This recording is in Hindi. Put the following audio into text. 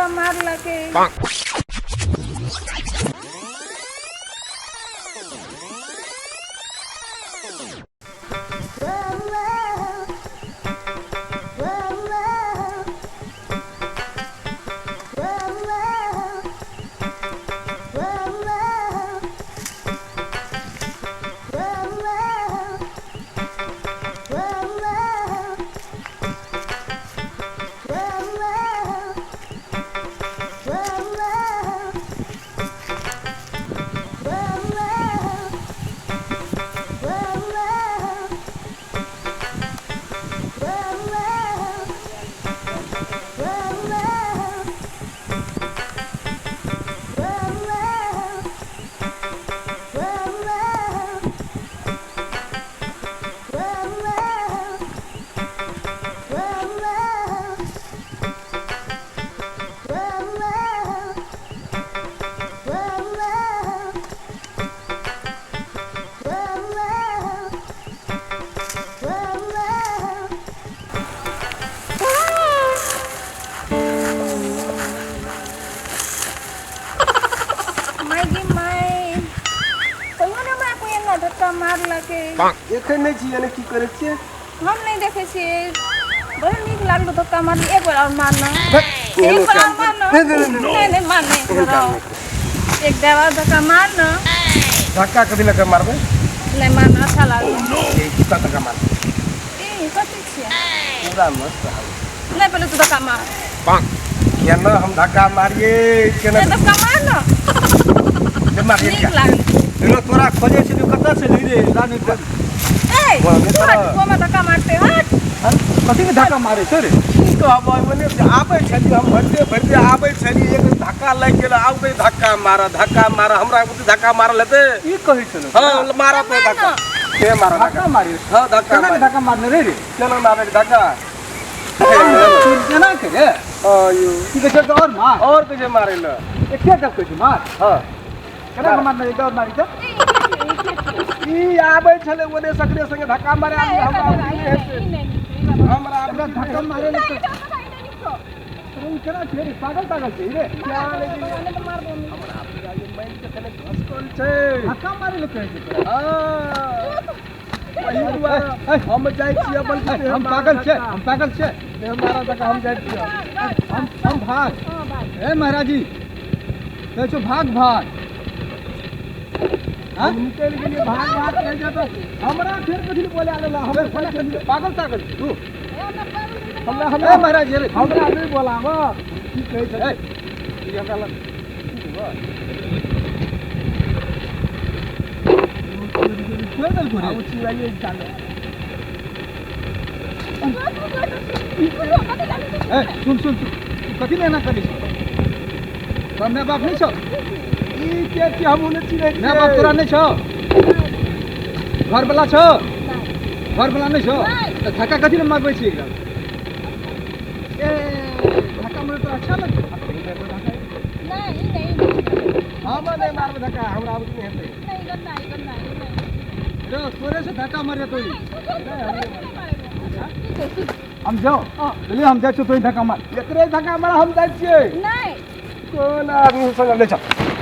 धक्का मारला के मारला के देखे नहीं छी यानी की करे छी हम नहीं देखे छी बड़ा नीक लागलो धक्का मार एक बार और मारना एक बार और मारना नहीं मारने एक देवा धक्का मारना धक्का कभी लगा मारबे नहीं मारना अच्छा लागलो ये कितना धक्का मार ए कथि छी पूरा मस्त नहीं पहले तो धक्का मार केना हम धक्का मारिए केना धक्का मारना ले मार नीक लागलो हेलो तोरा खोजे से तू कत से ली रे रानी ए वो में धक्का मारते हट कथि में धक्का मारे छ रे तो अब मने आबै छली हम भरते आबै छली एक धक्का लग गेल आबै धक्का मारा हमरा बुद्धि धक्का मारल हेते ई कहि छलो हां मारा पे धक्का के मारा धक्का मारी हां धक्का मारने रे केना मारे धक्का केना करे आयो की कहे और कहे मारे ल एके तक कहे मार हां केना मारने एक और मारी तो ई आबै छले ओने सकरे संगे धक्का मारे हमरा अपना धक्का मारे ले तुम केना छे रे पागल छे रे क्या ले मार दो हमरा अपना ये माइंड के कने घसकल छे धक्का मारे ले कहे छे हम जाय छी बल्कि हम पागल छे हमारा धक्का हम जाय छी हम भाग ए महाराज जी कहे छो भाग हम निकल गेलिए भाग कह जा तो हमरा फिर कथि बोले आला हम पागल तू हमरा महाराज जी हमरा नहीं बोलाव की कहे छै ये हमरा कोदल को रे चिवाइए जान ए सुन कथि लेना करी हमरा बाप नहीं छौ ई के हम उन्हें चिरे ना बाप तोरा नहीं छौ घर वाला छौ घर वाला नहीं छौ तो धक्का कथि ले मारबै छी एकदम ए धक्का मारे तो अच्छा लगे नहीं हम नहीं मारबै धक्का हमरा आब नहीं हेतै नहीं गंदा रो तोरे से धक्का मारे तो हम जाओ चलिए हम जाय छी तो धक्का मार एकरे धक्का मार हम जाय छियै नहीं कोन आदमी संग ले चल